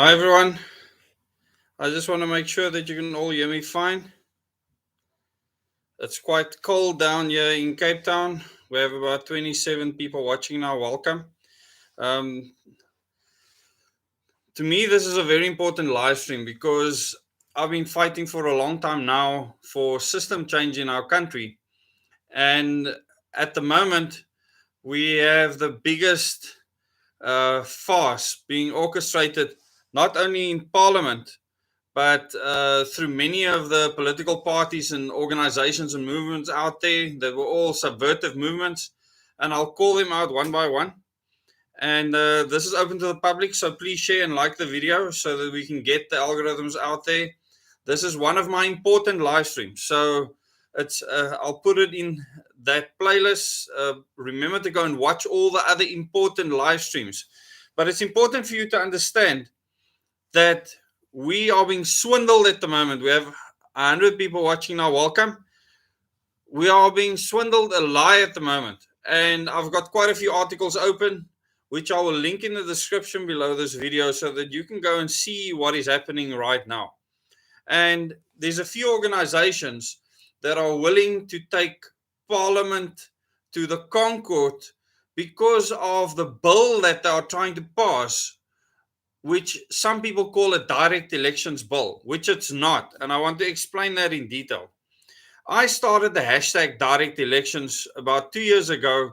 Hi everyone. I just want to make sure that you can all hear me fine. It's quite cold down here in Cape Town. We have about 27 people watching now. Welcome. Um, to me, this is a very important live stream because I've been fighting for a long time now for system change in our country. And at the moment, we have the biggest farce being orchestrated not only in Parliament but through many of the political parties and organizations and movements out there that were all subversive movements. And I'll call them out one by one. And this is open to the public, so please share and like the video so that we can get the algorithms out there. This is one of my important live streams, so it's I'll put it in that playlist. Remember to go and watch all the other important live streams. But it's important for you to understand that we are being swindled at the moment. We have 100 people watching now. Welcome. We are being swindled a lie at the moment. And I've got quite a few articles open, which I will link in the description below this video so that you can go and see what is happening right now. And there's a few organizations that are willing to take Parliament to the Concord because of the bill that they are trying to pass, which some people call a direct elections bill, which it's not. And I want to explain that in detail. I started the hashtag direct elections about 2 years ago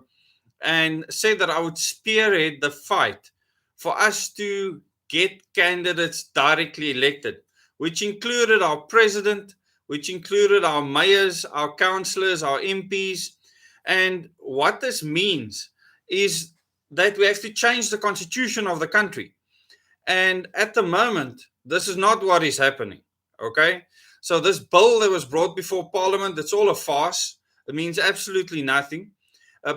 and said that I would spearhead the fight for us to get candidates directly elected, which included our president, which included our mayors, our councillors, our MPs. And what this means is that we have to change the constitution of the country. And at the moment, this is not what is happening. Okay. So this bill that was brought before Parliament, it's all a farce. It means absolutely nothing.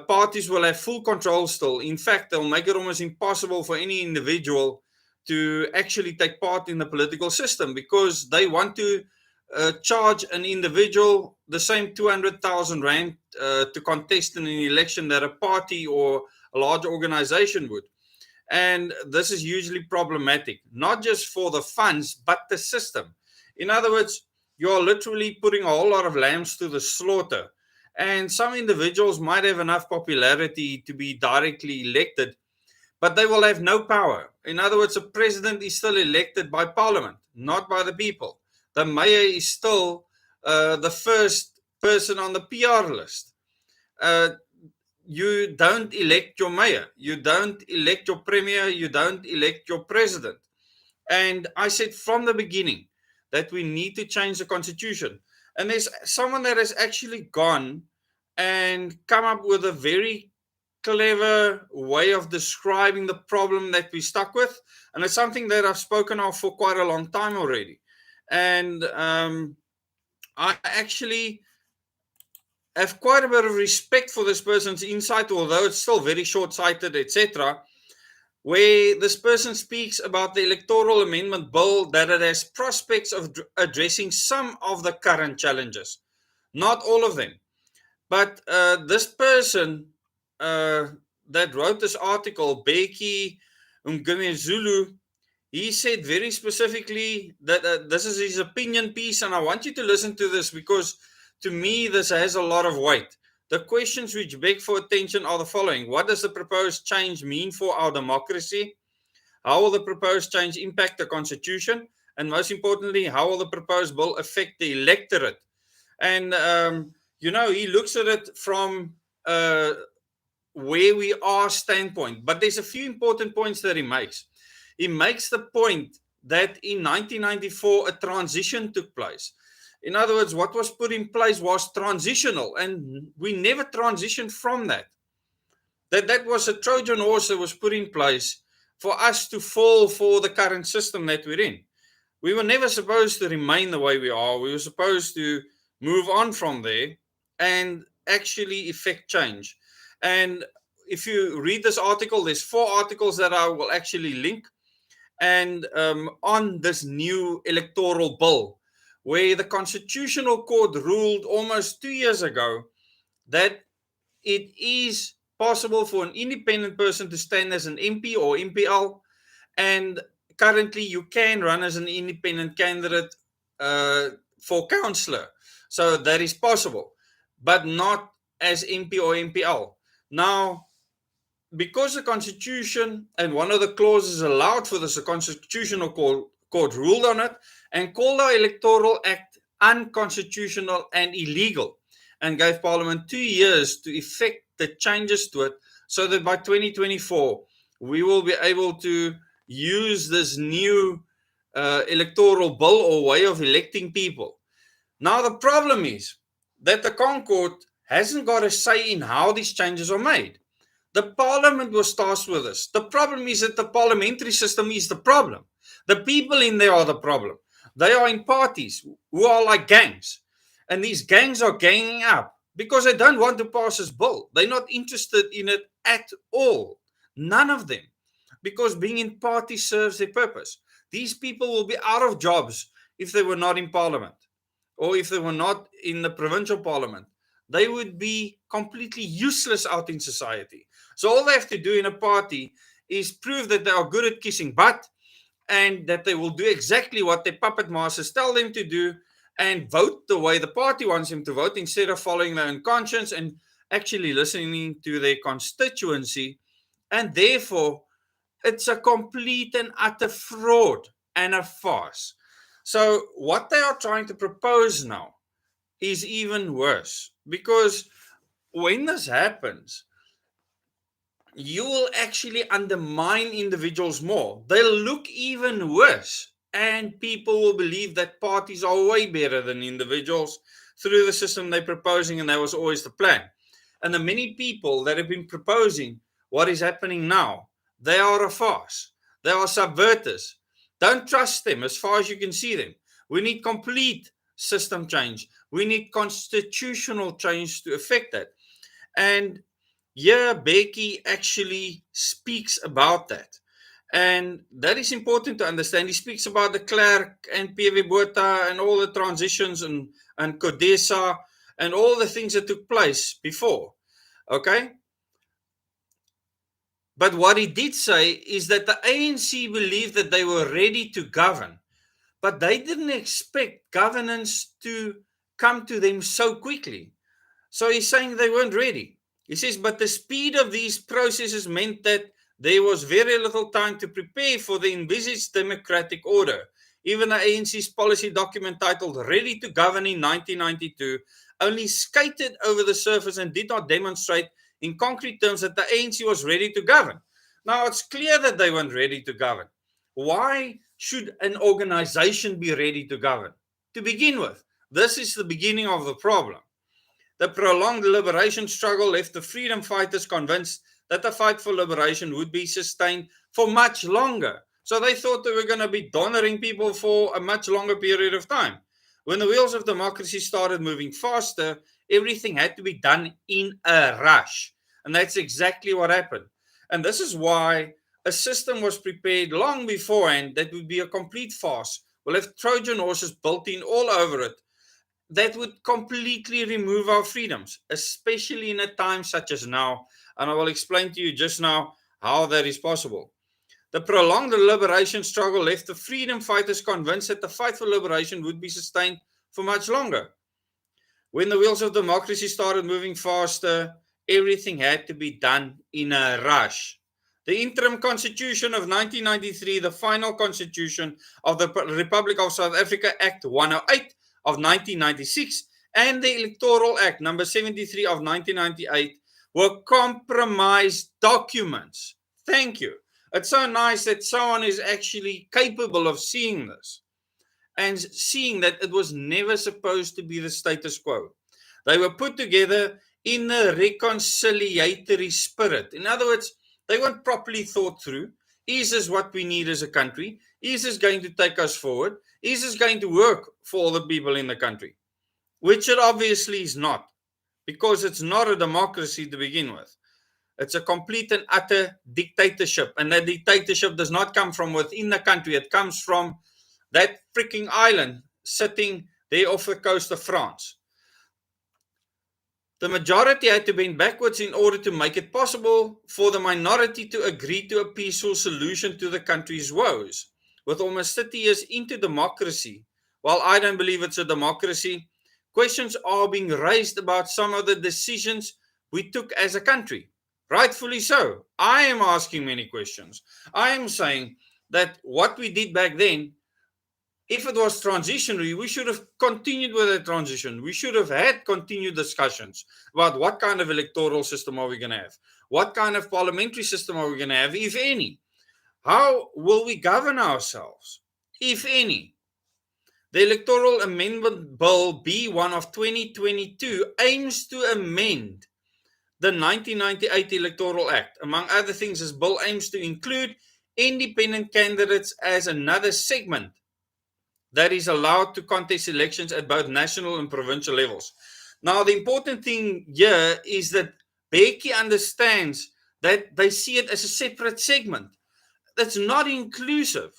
Parties will have full control still. In fact, they'll make it almost impossible for any individual to actually take part in the political system because they want to charge an individual the same 200,000 Rand to contest in an election that a party or a large organization would. And this is hugely problematic, not just for the funds, but the system. In other words, you're literally putting a whole lot of lambs to the slaughter. And some individuals might have enough popularity to be directly elected, but they will have no power. In other words, a president is still elected by Parliament, not by the people. The mayor is still the first person on the PR list. You don't elect your mayor, you don't elect your premier, you don't elect your president. And I said from the beginning that we need to change the constitution. And there's someone that has actually gone and come up with a very clever way of describing the problem that we're stuck with. And it's something that I've spoken of for quite a long time already. And I actually have quite a bit of respect for this person's insight, although it's still very short-sighted, etc., where this person speaks about the Electoral Amendment Bill, that it has prospects of addressing some of the current challenges, not all of them. But this person that wrote this article, Beki Zulu, he said very specifically that this is his opinion piece, and I want you to listen to this because to me, this has a lot of weight. The questions which beg for attention are the following. What does the proposed change mean for our democracy? How will the proposed change impact the constitution? And most importantly, how will the proposed bill affect the electorate? And, he looks at it from where we are standpoint. But there's a few important points that he makes. He makes the point that in 1994, a transition took place. In other words, what was put in place was transitional, and we never transitioned from that. That was a Trojan horse that was put in place for us to fall for the current system that we're in. We were never supposed to remain the way we are. We were supposed to move on from there and actually effect change. And if you read this article, there's 4 articles that I will actually link. And on this new electoral bill, where the Constitutional Court ruled almost 2 years ago that it is possible for an independent person to stand as an MP or MPL, and currently you can run as an independent candidate for councillor. So that is possible, but not as MP or MPL. Now, because the Constitution and one of the clauses allowed for this, the Constitutional Court ruled on it and called our Electoral Act unconstitutional and illegal, and gave Parliament 2 years to effect the changes to it, so that by 2024 we will be able to use this new electoral bill or way of electing people. Now the problem is that the Concord hasn't got a say in how these changes are made. The Parliament was tasked with this. The problem is that the parliamentary system is the problem. The people in there are the problem. They are in parties who are like gangs. And these gangs are ganging up because they don't want to pass this bill. They're not interested in it at all. None of them. Because being in party serves their purpose. These people will be out of jobs if they were not in Parliament, or if they were not in the provincial Parliament. They would be completely useless out in society. So all they have to do in a party is prove that they are good at kissing butt, and that they will do exactly what their puppet masters tell them to do, and vote the way the party wants them to vote, instead of following their own conscience and actually listening to their constituency. And therefore, it's a complete and utter fraud and a farce. So what they are trying to propose now is even worse, because when this happens, you will actually undermine individuals more. They'll look even worse, and people will believe that parties are way better than individuals through the system they're proposing, and that was always the plan. And the many people that have been proposing what is happening now, they are a farce. They are subverters. Don't trust them as far as you can see them. We need complete system change. We need constitutional change to affect that. And yeah, Becky actually speaks about that. And that is important to understand. He speaks about de Klerk and PV Botha and all the transitions and CODESA and all the things that took place before. Okay? But what he did say is that the ANC believed that they were ready to govern, but they didn't expect governance to come to them so quickly. So he's saying they weren't ready. He says, but the speed of these processes meant that there was very little time to prepare for the envisaged democratic order. Even the ANC's policy document titled Ready to Govern in 1992 only skated over the surface and did not demonstrate in concrete terms that the ANC was ready to govern. Now, it's clear that they weren't ready to govern. Why should an organization be ready to govern? To begin with, this is the beginning of the problem. The prolonged liberation struggle left the freedom fighters convinced that the fight for liberation would be sustained for much longer. So they thought they were going to be donoring people for a much longer period of time. When the wheels of democracy started moving faster, everything had to be done in a rush. And that's exactly what happened. And this is why a system was prepared long beforehand that would be a complete farce. We'll have Trojan horses built in all over it that would completely remove our freedoms, especially in a time such as now. And I will explain to you just now how that is possible. The prolonged liberation struggle left the freedom fighters convinced that the fight for liberation would be sustained for much longer. When the wheels of democracy started moving faster, everything had to be done in a rush. The interim constitution of 1993, the final constitution of the Republic of South Africa, Act 108 of 1996, and the Electoral Act number 73 of 1998 were compromised documents. Thank you. It's so nice that someone is actually capable of seeing this and seeing that it was never supposed to be the status quo. They were put together in a reconciliatory spirit. In other words, they weren't properly thought through. Is this what we need as a country? Is this going to take us forward? Is this going to work for all the people in the country? Which it obviously is not, because it's not a democracy to begin with. It's a complete and utter dictatorship. And that dictatorship does not come from within the country. It comes from that freaking island sitting there off the coast of France. The majority had to bend backwards in order to make it possible for the minority to agree to a peaceful solution to the country's woes. with almost 30 years into democracy, while I don't believe it's a democracy, questions are being raised about some of the decisions we took as a country. Rightfully so. I am asking many questions. I am saying that what we did back then, if it was transitionary, we should have continued with the transition. We should have had continued discussions about what kind of electoral system are we going to have? What kind of parliamentary system are we going to have, if any? How will we govern ourselves, if any? The Electoral Amendment Bill B1 of 2022 aims to amend the 1998 Electoral Act. Among other things, this bill aims to include independent candidates as another segment that is allowed to contest elections at both national and provincial levels. Now, the important thing here is that Becky understands that they see it as a separate segment that's not inclusive.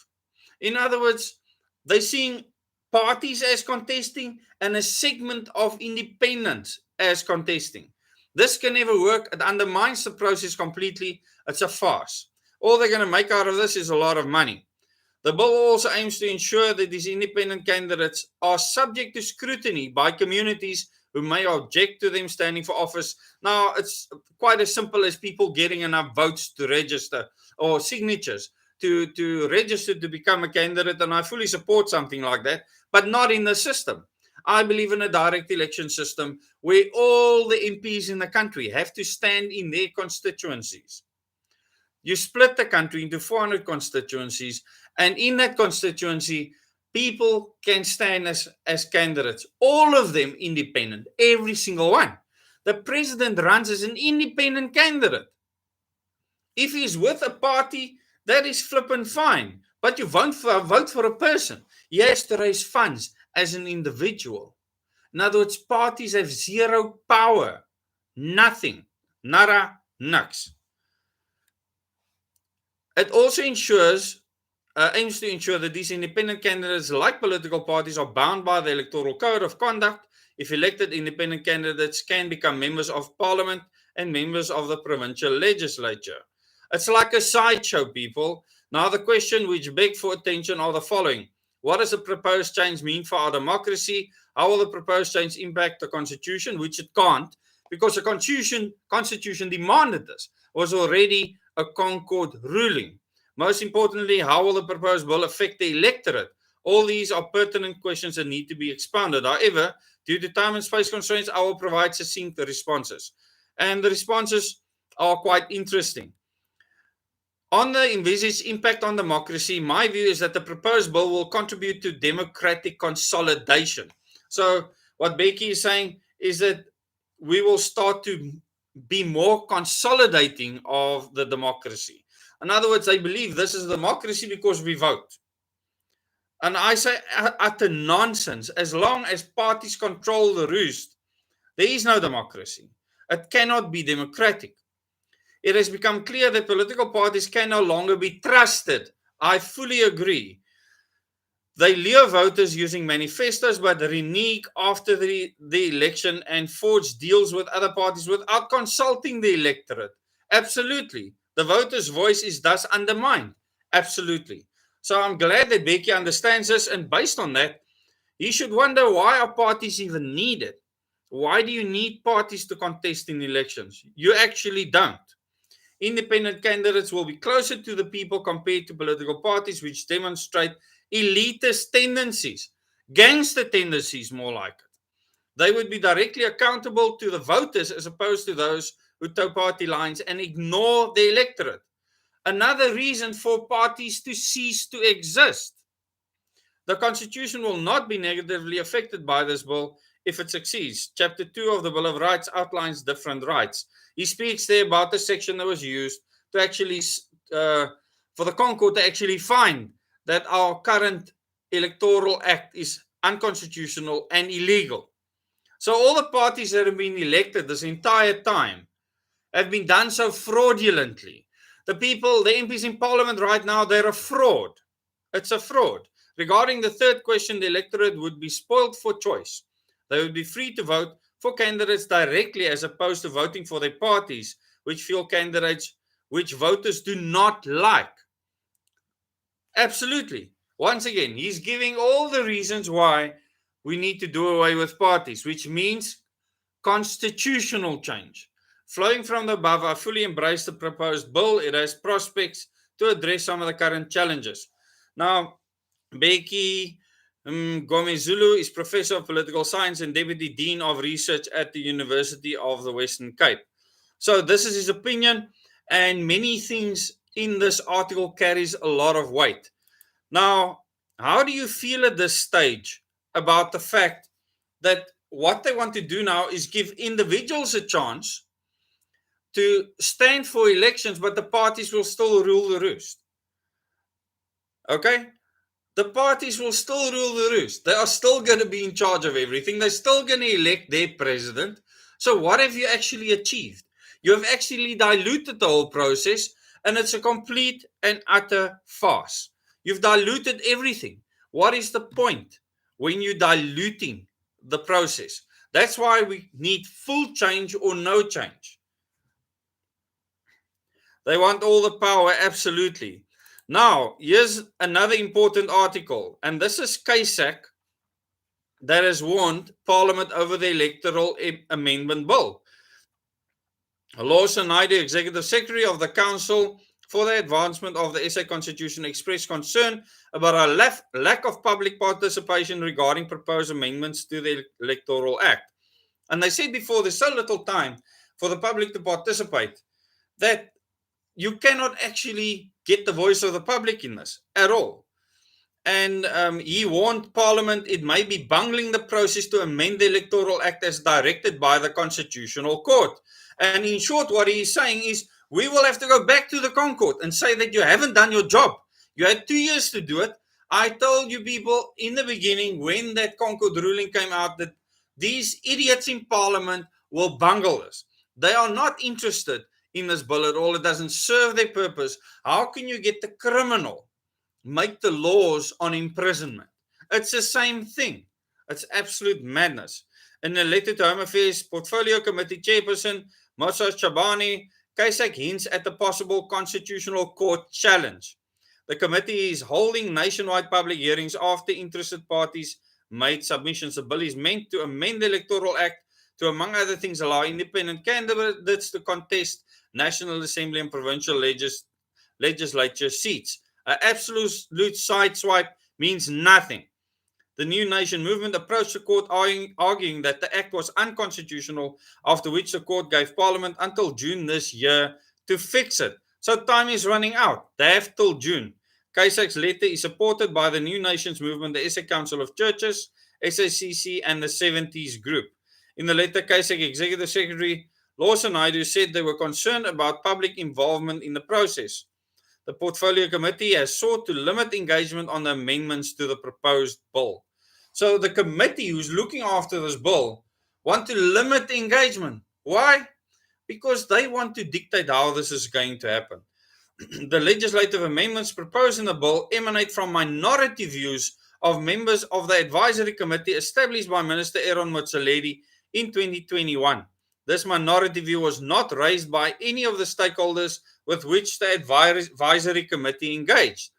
In other words, they're seeing parties as contesting and a segment of independents as contesting. This can never work. It undermines the process completely. It's a farce. All they're going to make out of this is a lot of money. The bill also aims to ensure that these independent candidates are subject to scrutiny by communities who may object to them standing for office. Now, it's quite as simple as people getting enough votes to register or signatures to register to become a candidate, and I fully support something like that, but not in the system. I believe in a direct election system where all the MPs in the country have to stand in their constituencies. You split the country into 400 constituencies, and in that constituency, people can stand as candidates, all of them independent, every single one. The president runs as an independent candidate. If he's with a party, that is flippin' fine. But you vote for a person. He has to raise funds as an individual. In other words, parties have zero power. Nothing. Nada, nux. It also aims to ensure that these independent candidates, like political parties, are bound by the Electoral Code of Conduct. If elected, independent candidates can become members of parliament and members of the provincial legislature. It's like a sideshow, people. Now, the question which beg for attention are the following. What does the proposed change mean for our democracy? How will the proposed change impact the Constitution? Which it can't, because the Constitution demanded this. It was already a Concord ruling. Most importantly, how will the proposed bill affect the electorate? All these are pertinent questions that need to be expounded. However, due to time and space constraints, I will provide succinct responses. And the responses are quite interesting. On the envisaged impact on democracy, my view is that the proposed bill will contribute to democratic consolidation. So what Becky is saying is that we will start to be more consolidating of the democracy. In other words, I believe this is democracy because we vote. And I say utter nonsense. As long as parties control the roost, there is no democracy. It cannot be democratic. It has become clear that political parties can no longer be trusted. I fully agree. They lure voters using manifestos, but renege after the election and forge deals with other parties without consulting the electorate. Absolutely. The voter's voice is thus undermined. Absolutely. So I'm glad that Becky understands this, and based on that, you should wonder, why are parties even needed? Why do you need parties to contest in elections? You actually don't. Independent candidates will be closer to the people compared to political parties, which demonstrate elitist tendencies, gangster tendencies, more like it. They would be directly accountable to the voters as opposed to those who toe party lines and ignore the electorate. Another reason for parties to cease to exist. The Constitution will not be negatively affected by this bill if it succeeds. Chapter 2 of the Bill of Rights outlines different rights. He speaks there about the section that was used to actually, for the Concord to actually find that our current electoral act is unconstitutional and illegal. So all the parties that have been elected this entire time have been done so fraudulently. The MPs in Parliament right now, they're a fraud. It's a fraud. Regarding the third question, the electorate would be spoiled for choice. They would be free to vote for candidates directly as opposed to voting for their parties, which fuel candidates which voters do not like. Absolutely. Once again, he's giving all the reasons why we need to do away with parties, which means constitutional change. Flowing from the above, I fully embrace the proposed bill. It has prospects to address some of the current challenges. Now, Becky Gomezulu is Professor of Political Science and Deputy Dean of Research at the University of the Western Cape. So this is his opinion, and many things in this article carries a lot of weight. Now, how do you feel at this stage about the fact that what they want to do now is give individuals a chance to stand for elections, but the parties will still rule the roost? Okay? The parties will still rule the roost. They are still going to be in charge of everything. They're still going to elect their president. So what have you actually achieved? You have actually diluted the whole process, and it's a complete and utter farce. You've diluted everything. What is the point when you're diluting the process? That's why we need full change or no change. They want all the power, absolutely. Now, here's another important article, and this is CAPITEC that has warned Parliament over the Electoral Amendment Bill. Lawson Naidoo, Executive Secretary of the Council for the Advancement of the SA Constitution, expressed concern about a lack of public participation regarding proposed amendments to the Electoral Act. And they said before, there's so little time for the public to participate that you cannot actually get the voice of the public in this at all. And he warned Parliament it may be bungling the process to amend the Electoral Act as directed by the Constitutional Court. And in short, what he is saying is we will have to go back to the Concord and say that you haven't done your job. You had 2 years to do it. I told you people in the beginning when that Concord ruling came out that these idiots in Parliament will bungle this. They are not interested in this bill at all. It doesn't serve their purpose. How can you get the criminal make the laws on imprisonment? It's the same thing. It's absolute madness. In a letter to Home Affairs Portfolio Committee Chairperson Moses Chabani, CAPITEC hints at the possible Constitutional Court challenge. The committee is holding nationwide public hearings after interested parties made submissions. The bill is meant to amend the Electoral Act to, among other things, allow independent candidates to contest National Assembly and provincial legislature seats. An absolute sideswipe means nothing. The New Nation movement approached the court arguing that the act was unconstitutional, after which the court gave Parliament until June this year to fix it. So time is running out. They have till June. CAPITEC's letter is supported by the New Nations movement, the SA Council of Churches, SACC, and the 70s group. In the letter, CAPITEC Executive Secretary Lawson Naidoo said they were concerned about public involvement in the process. The Portfolio Committee has sought to limit engagement on the amendments to the proposed bill. So the committee who's looking after this bill want to limit the engagement. Why? Because they want to dictate how this is going to happen. The legislative amendments proposed in the bill emanate from minority views of members of the advisory committee established by Minister Aaron Motsoaledi in 2021. This minority view was not raised by any of the stakeholders with which the advisory committee engaged,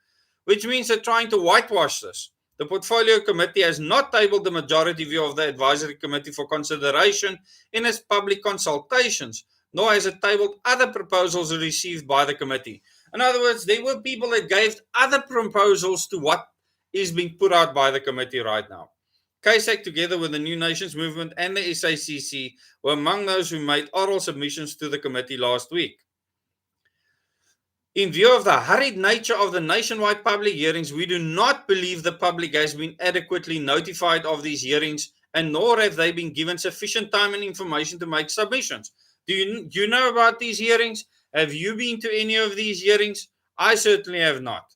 which means they're trying to whitewash this. The Portfolio Committee has not tabled the majority view of the advisory committee for consideration in its public consultations, nor has it tabled other proposals received by the committee. In other words, there were people that gave other proposals to what is being put out by the committee right now. CAPITEC, together with the New Nations movement and the SACC, were among those who made oral submissions to the committee last week. In view of the hurried nature of the nationwide public hearings, we do not believe the public has been adequately notified of these hearings, and nor have they been given sufficient time and information to make submissions. Do you know about these hearings? Have you been to any of these hearings? I certainly have not.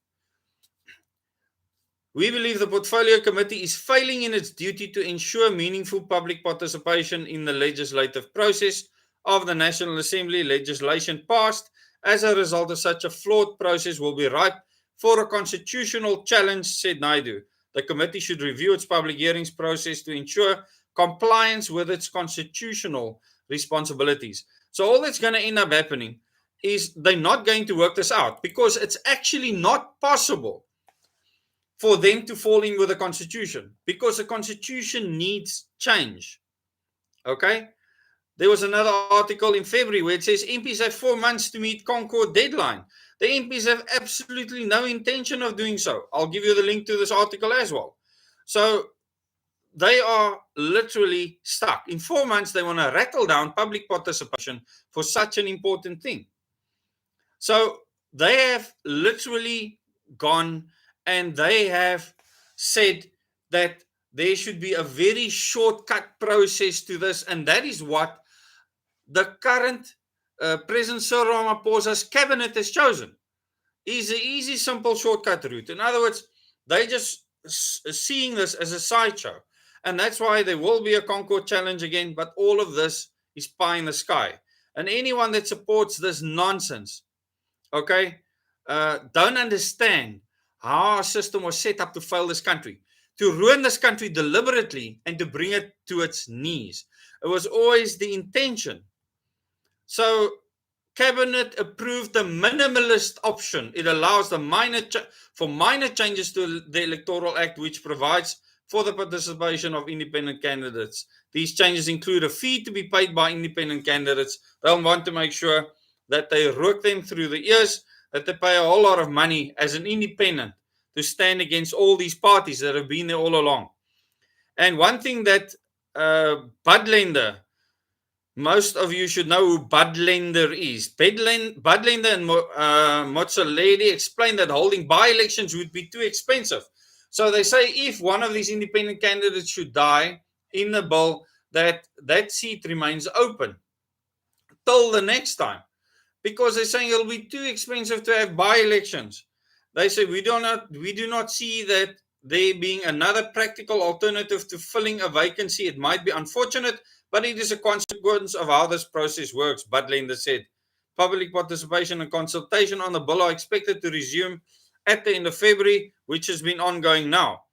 We believe the Portfolio Committee is failing in its duty to ensure meaningful public participation in the legislative process of the National Assembly legislation passed. As a result of such a flawed process will be ripe for a constitutional challenge, said Naidoo. The committee should review its public hearings process to ensure compliance with its constitutional responsibilities. So all that's going to end up happening is they're not going to work this out, because it's actually not possible for them to fall in with the constitution, because the constitution needs change. Okay? There was another article in February where it says MPs have 4 months to meet Concord deadline. The MPs have absolutely no intention of doing so. I'll give you the link to this article as well. So they are literally stuck. In 4 months, they want to rattle down public participation for such an important thing. So they have literally gone and they have said that there should be a very shortcut process to this, and that is what the current President Cyril Ramaphosa's cabinet has chosen. Is an easy, simple shortcut route. In other words, they just seeing this as a sideshow, and that's why there will be a Concord challenge again. But all of this is pie in the sky, and anyone that supports this nonsense, okay, don't understand how our system was set up to fail this country, to ruin this country deliberately, and to bring it to its knees. It was always the intention. So Cabinet approved the minimalist option. It allows the minor changes to the Electoral Act, which provides for the participation of independent candidates. These changes include a fee to be paid by independent candidates. They'll want to make sure that they rook them through the ears, that they pay a whole lot of money as an independent to stand against all these parties that have been there all along. And one thing that Budlender, most of you should know who Budlender is. Budlender and Motsoaledi explained that holding by-elections would be too expensive. So they say if one of these independent candidates should die in the bill, that seat remains open till the next time, because they're saying it'll be too expensive to have by-elections. They say we do not see that there being another practical alternative to filling a vacancy. It might be unfortunate, but it is a consequence of how this process works, Budlender said. Public participation and consultation on the bill are expected to resume at the end of February, which has been ongoing now,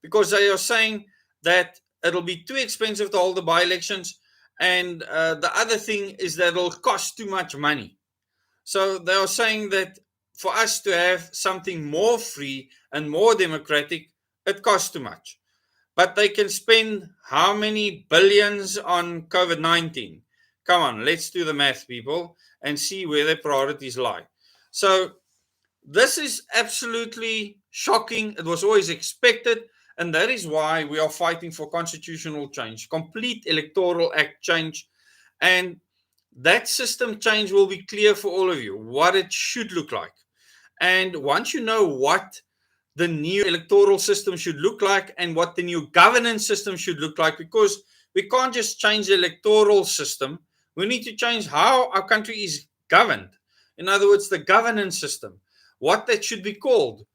because they are saying that it'll be too expensive to hold the by-elections, and the other thing is that it'll cost too much money. So they are saying that for us to have something more free and more democratic, it costs too much. But they can spend how many billions on COVID-19? Come on, let's do the math, people, and see where their priorities lie. So this is absolutely shocking. It was always expected, and that is why we are fighting for constitutional change, complete Electoral Act change, and that system change will be clear for all of you, what it should look like. And once you know what the new electoral system should look like and what the new governance system should look like, because we can't just change the electoral system. We need to change how our country is governed. In other words, the governance system, what that should be called,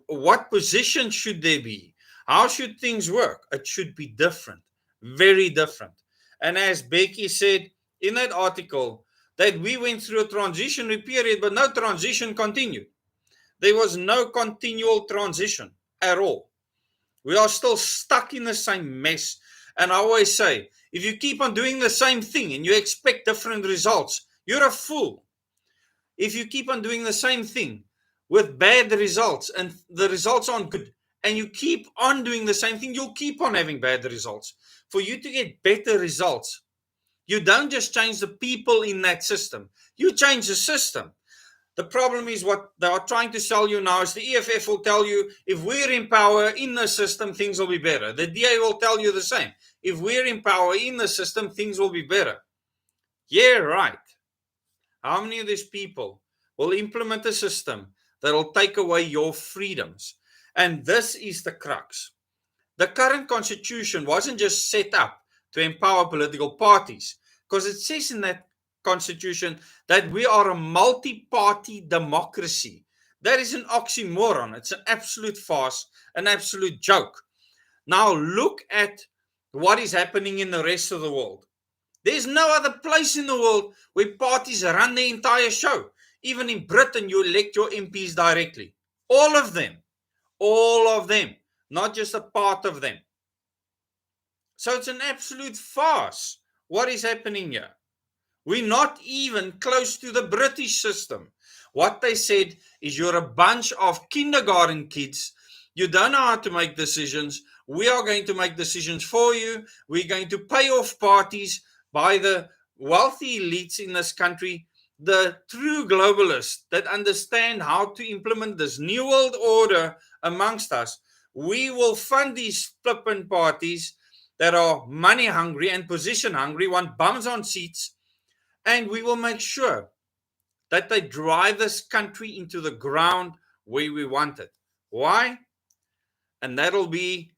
what position should there be, how should things work. It should be different, very different. And as Becky said in that article, that we went through a transitionary period, but no transition continued. There was no continual transition at all. We are still stuck in the same mess. And I always say, if you keep on doing the same thing and you expect different results, you're a fool. If you keep on doing the same thing with bad results and the results aren't good, and you keep on doing the same thing, you'll keep on having bad results. For you to get better results, you don't just change the people in that system, you change the system. The problem is what they are trying to sell you now is the EFF will tell you if we're in power in the system, things will be better. The DA will tell you the same. If we're in power in the system, things will be better. Yeah, right. How many of these people will implement a system that will take away your freedoms? And this is the crux. The current constitution wasn't just set up to empower political parties, because it says in that constitution that we are a multi-party democracy. That is an oxymoron. It's an absolute farce, an absolute joke. Now look at what is happening in the rest of the world. There's no other place in the world where parties run the entire show. Even in Britain, you elect your MPs directly. All of them, not just a part of them. So it's an absolute farce. What is happening here? We're not even close to the British system. What they said is you're a bunch of kindergarten kids You don't know how to make decisions. We are going to make decisions for you. We're going to pay off parties by the wealthy elites in this country, the true globalists that understand how to implement this new world order amongst us. We will fund these flippant parties that are money hungry and position hungry, want bums on seats, and we will make sure that they drive this country into the ground where we want it. Why? And that'll be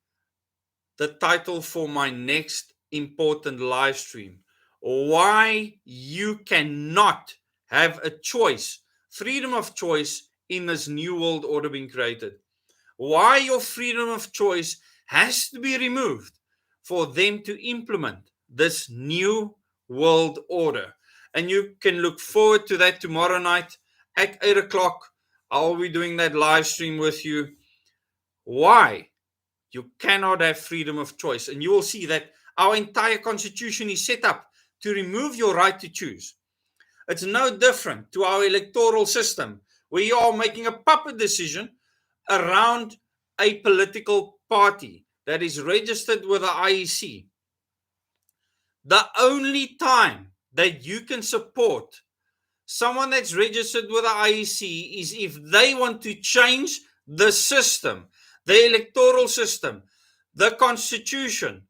the title for my next important live stream. Why you cannot have a choice, freedom of choice in this new world order being created. Why your freedom of choice has to be removed for them to implement this new world order. And you can look forward to that tomorrow night at 8 o'clock. I'll be doing that live stream with you. Why you cannot have freedom of choice. And you will see that our entire constitution is set up to remove your right to choose. It's no different to our electoral system, where you are making a puppet decision around a political party that is registered with the IEC. The only time that you can support someone that's registered with the IEC is if they want to change the system, the electoral system, the constitution.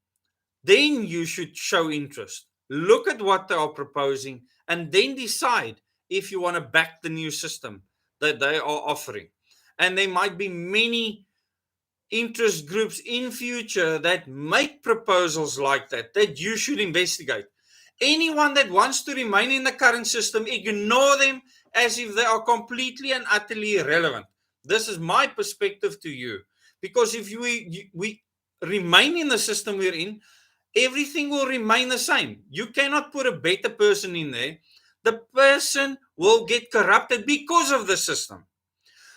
Then you should show interest. Look at what they are proposing and then decide if you want to back the new system that they are offering. And there might be many interest groups in future that make proposals like that you should investigate. Anyone that wants to remain in the current system, ignore them as if they are completely and utterly irrelevant. This is my perspective to you. Because if we remain in the system we're in, everything will remain the same. You cannot put a better person in there. The person will get corrupted because of the system.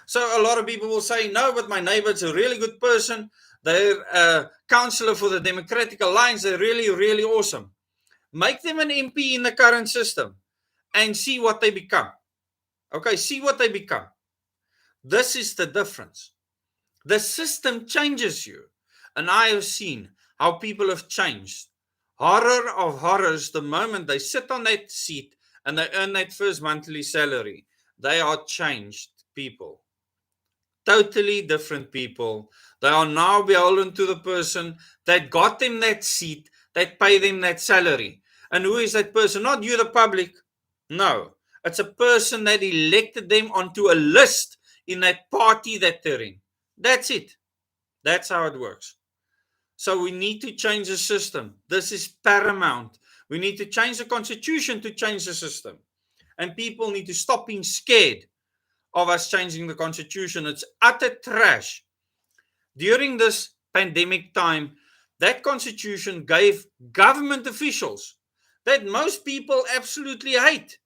So a lot of people will say, no, but my neighbor's a really good person. They're a counselor for the Democratic Alliance. They're really, really awesome. Make them an MP in the current system and see what they become. Okay, see what they become. This is the difference. The system changes you. And I have seen how people have changed. Horror of horrors, the moment they sit on that seat and they earn that first monthly salary, they are changed people. Totally different people. They are now beholden to the person that got them that seat, that paid them that salary. And who is that person? Not you, the public. No. It's a person that elected them onto a list in that party that they're in. That's it. That's how it works. So we need to change the system. This is paramount. We need to change the constitution to change the system. And people need to stop being scared of us changing the constitution. It's utter trash. During this pandemic time, that constitution gave government officials that most people absolutely hate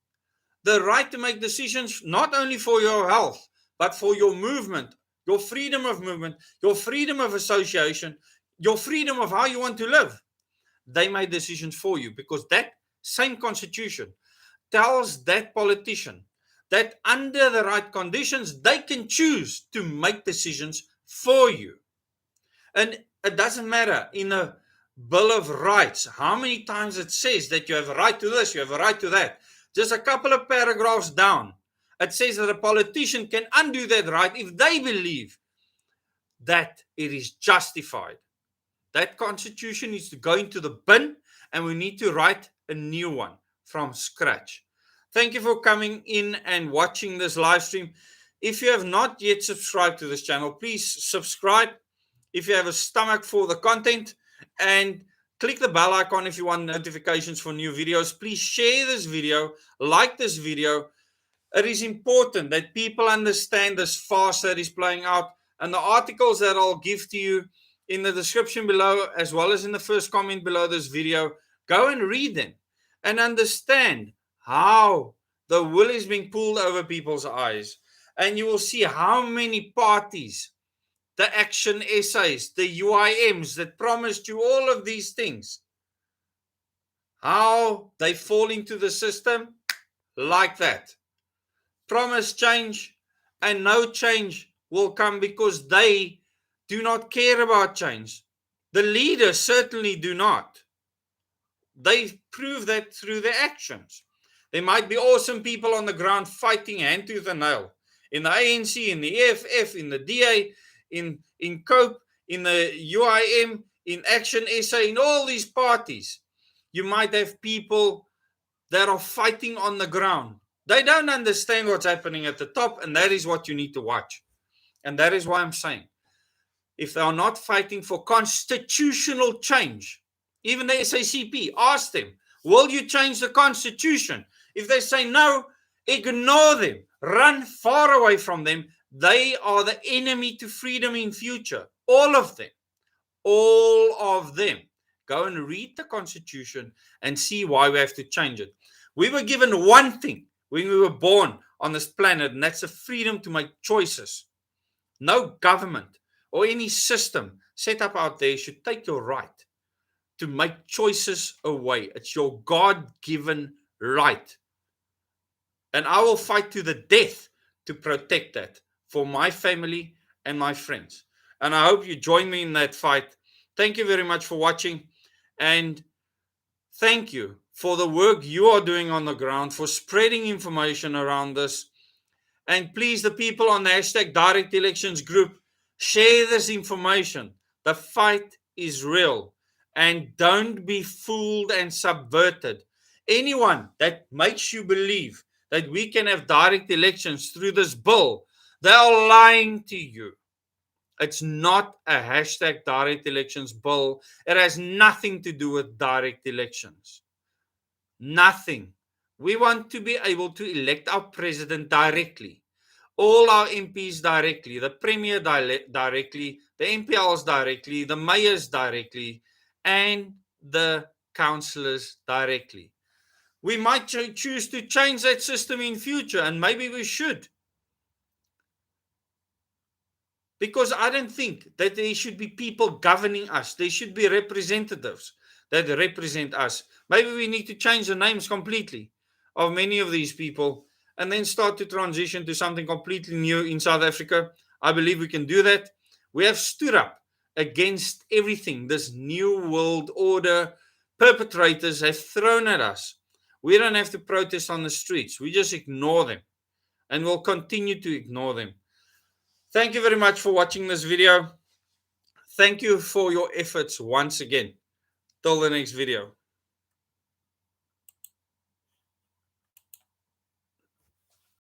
the right to make decisions not only for your health, but for your movement, your freedom of movement, your freedom of association, your freedom of how you want to live. They made decisions for you because that same constitution tells that politician that under the right conditions, they can choose to make decisions for you. And it doesn't matter in a Bill of Rights how many times it says that you have a right to this, you have a right to that. Just a couple of paragraphs down, it says that a politician can undo that right if they believe that it is justified. That constitution needs to go into the bin and we need to write a new one from scratch. Thank you for coming in and watching this live stream. If you have not yet subscribed to this channel, please subscribe if you have a stomach for the content, and click the bell icon if you want notifications for new videos. Please share this video, like this video. It is important that people understand this farce that is playing out, and the articles that I'll give to you in the description below, as well as in the first comment below this video, go and read them and understand how the wool is being pulled over people's eyes. And you will see how many parties, the action essays, the UIMs that promised you all of these things, how they fall into the system like that. Promise change and no change will come because they do not care about change. The leaders certainly do not. They prove that through their actions. There might be awesome people on the ground fighting hand tooth and nail. In the ANC, in the EFF, in the DA, in COPE, in the UIM, in Action SA, in all these parties, you might have people that are fighting on the ground. They don't understand what's happening at the top, and that is what you need to watch. And that is why I'm saying, if they are not fighting for constitutional change, even the SACP, ask them, will you change the constitution? If they say no, ignore them. Run far away from them. They are the enemy to freedom in future. All of them. All of them. Go and read the constitution and see why we have to change it. We were given one thing when we were born on this planet, and that's the freedom to make choices. No government or any system set up out there should take your right to make choices away. It's your God-given right. And I will fight to the death to protect that for my family and my friends. And I hope you join me in that fight. Thank you very much for watching. And thank you for the work you are doing on the ground, for spreading information around this. And please, the people on the hashtag Direct Elections group, share this information. The fight is real. And don't be fooled and subverted. Anyone that makes you believe that we can have direct elections through this bill, they are lying to you. It's not a hashtag direct elections bill. It has nothing to do with direct elections. Nothing. We want to be able to elect our president directly. All our MPs directly, the Premier directly, the MPLs directly, the mayors directly, and the councillors directly. We might choose to change that system in future, and maybe we should. Because I don't think that there should be people governing us. There should be representatives that represent us. Maybe we need to change the names completely of many of these people and then start to transition to something completely new in South Africa. I believe we can do that. We have stood up against everything this new world order perpetrators have thrown at us. We don't have to protest on the streets. We just ignore them, and we'll continue to ignore them. Thank you very much for watching this video. Thank you for your efforts once again. Till the next video.